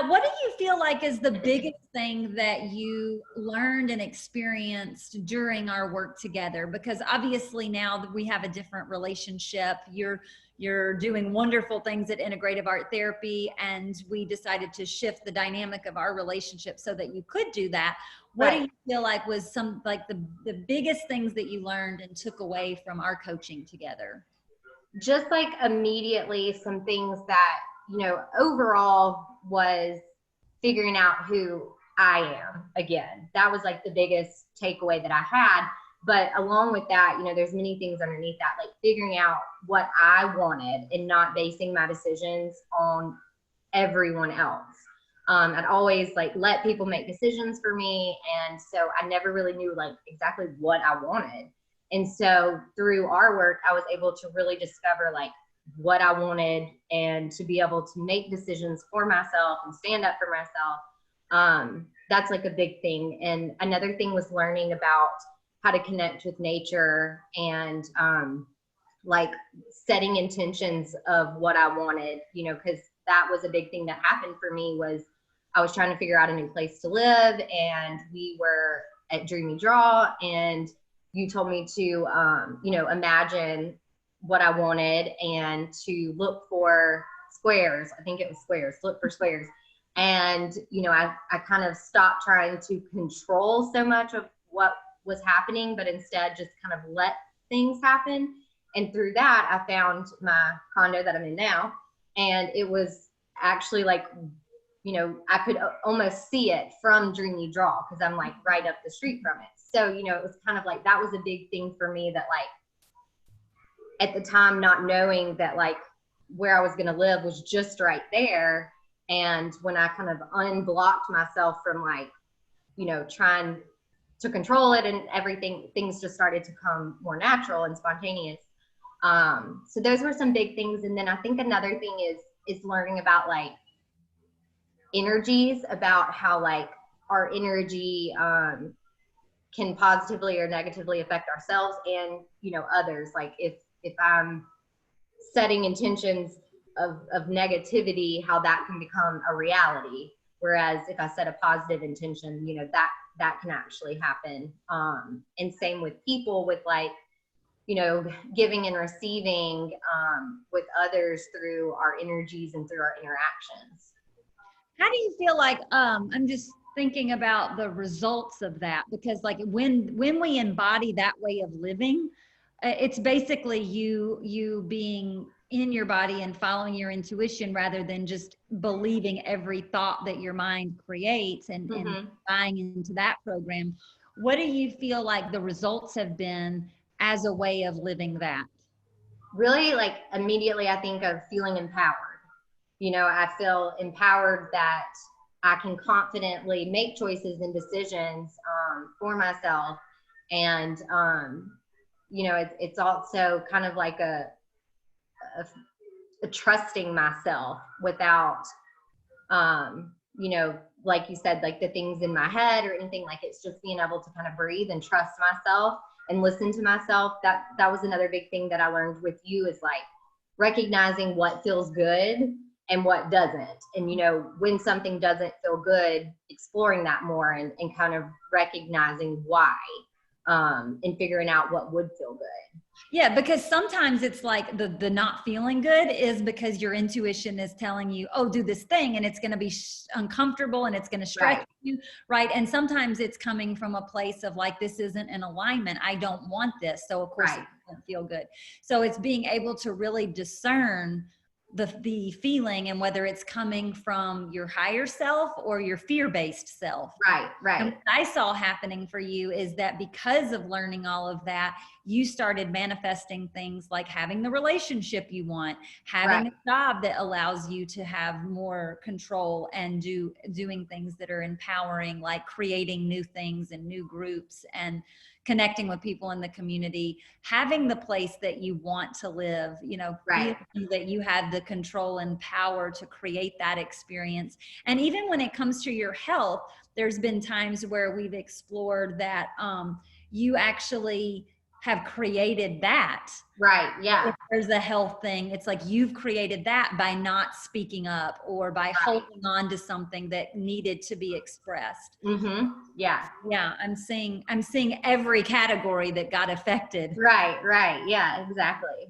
What do you feel like is the biggest thing that you learned and experienced during our work together? Because obviously now that we have a different relationship, you're doing wonderful things at Integrative Art Therapy, and we decided to shift the dynamic of our relationship so that you could do that. What do you feel like was some like the biggest things that you learned and took away from our coaching together? Just like immediately some things that, you know, overall was figuring out who I am again. That was like the biggest takeaway that I had. But along with that, you know, there's many things underneath that, like figuring out what I wanted and not basing my decisions on everyone else. I'd always like let people make decisions for me. And so I never really knew like exactly what I wanted. And so through our work, I was able to really discover like what I wanted and to be able to make decisions for myself and stand up for myself. That's like a big thing. And another thing was learning about how to connect with nature and like setting intentions of what I wanted, you know, because that was a big thing that happened for me. Was I was trying to figure out a new place to live, and we were at Dreamy Draw, and you told me to, you know, imagine what I wanted and to look for squares. I think it was squares, look for squares. And, you know, I kind of stopped trying to control so much of what was happening, but instead just kind of let things happen. And through that, I found my condo that I'm in now. And it was actually like, you know, I could almost see it from Dreamy Draw because I'm like right up the street from it. So, you know, it was kind of like, that was a big thing for me that like at the time, not knowing that like where I was going to live was just right there. And when I kind of unblocked myself from like, you know, trying to control it and everything, things just started to come more natural and spontaneous. So those were some big things. And then I think another thing is learning about like energies, about how like our energy can positively or negatively affect ourselves and, you know, others. Like if I'm setting intentions of negativity, how that can become a reality. Whereas if I set a positive intention, you know, that can actually happen. And same with people, with like, you know, giving and receiving with others through our energies and through our interactions. How do you feel like, I'm just thinking about the results of that, because like when we embody that way of living, it's basically you being in your body and following your intuition rather than just believing every thought that your mind creates and buying into that program. What do you feel like the results have been as a way of living that? Really, like immediately I think of feeling empowered. You know, I feel empowered that I can confidently make choices and decisions for myself. And, you know, it's also kind of like a trusting myself without, you know, like you said, like the things in my head or anything. Like it's just being able to kind of breathe and trust myself and listen to myself. That was another big thing that I learned with you, is like recognizing what feels good and what doesn't. And, you know, when something doesn't feel good, exploring that more and kind of recognizing why, and figuring out what would feel good. Yeah, because sometimes it's like the not feeling good is because your intuition is telling you, oh, do this thing, and it's going to be uncomfortable and it's going to stretch you, right? And sometimes it's coming from a place of like, this isn't in alignment. I don't want this. So of course it doesn't feel good. So it's being able to really discern the feeling and whether it's coming from your higher self or your fear-based self. Right. And what I saw happening for you is that because of learning all of that, you started manifesting things like having the relationship you want, having a job that allows you to have more control and doing things that are empowering, like creating new things and new groups and connecting with people in the community, having the place that you want to live, you know, feeling that you have the control and power to create that experience. And even when it comes to your health, there's been times where we've explored that you actually have created that. Right. Yeah. there's a health thing. It's like you've created that by not speaking up or by holding on to something that needed to be expressed. Yeah. Yeah, I'm seeing every category that got affected. Right. Yeah, exactly.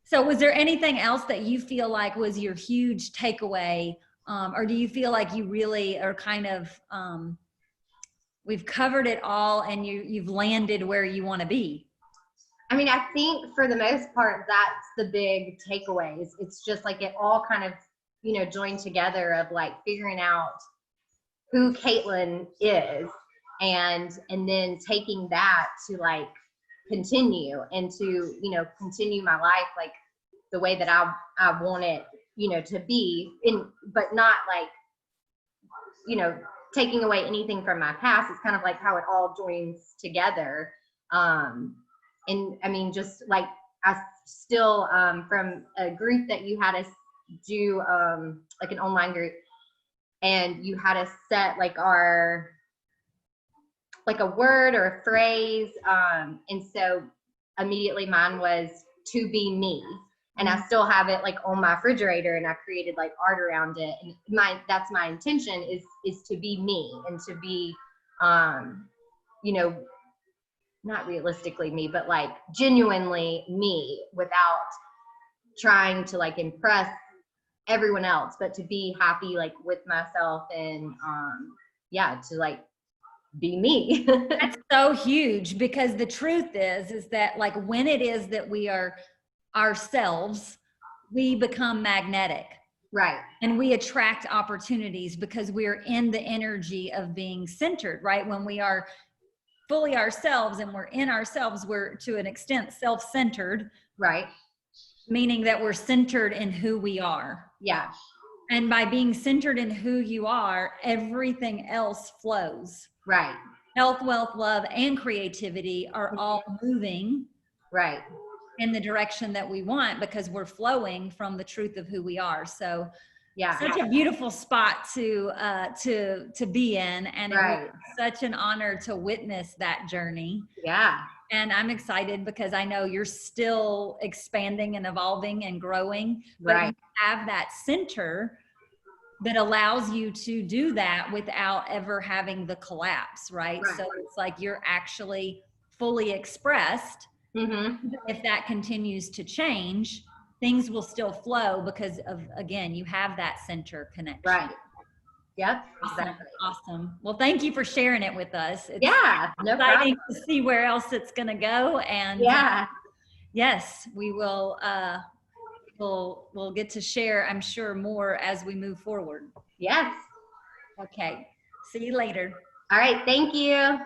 So was there anything else that you feel like was your huge takeaway? Or do you feel like you really are kind of, we've covered it all and you've landed where you want to be? I mean, I think for the most part, that's the big takeaways. It's just like it all kind of, joined together of like figuring out who Caitlin is and then taking that to like continue and to, continue my life like the way that I want it, to be but not like, taking away anything from my past. It's kind of like how it all joins together. And I mean, just like I still, from a group that you had us do, like an online group, and you had us set like like a word or a phrase. And so immediately mine was to be me. And I still have it like on my refrigerator, and I created like art around it. And that's my intention is to be me and to be, not realistically me, but like genuinely me without trying to like impress everyone else, but to be happy like with myself and, to like be me. That's so huge, because the truth is that like when it is that we are ourselves, we become magnetic. Right. And we attract opportunities because we're in the energy of being centered, right? When we are fully ourselves and we're in ourselves, we're to an extent self-centered. Right. Meaning that we're centered in who we are. Yeah. And by being centered in who you are, everything else flows. Right. Health, wealth, love, and creativity are all moving right in the direction that we want because we're flowing from the truth of who we are. So yeah, such a beautiful spot to be in, and it was such an honor to witness that journey. Yeah. And I'm excited because I know you're still expanding and evolving and growing, but you have that center that allows you to do that without ever having the collapse, right? So it's like you're actually fully expressed. If that continues to change, things will still flow because of, again, you have that center connection. Right. Yep. Exactly. Awesome. Well, thank you for sharing it with us. It's no exciting problem. to see where else it's going to go. And yes, we will, we'll get to share, I'm sure, more as we move forward. Yes. Okay. See you later. All right. Thank you.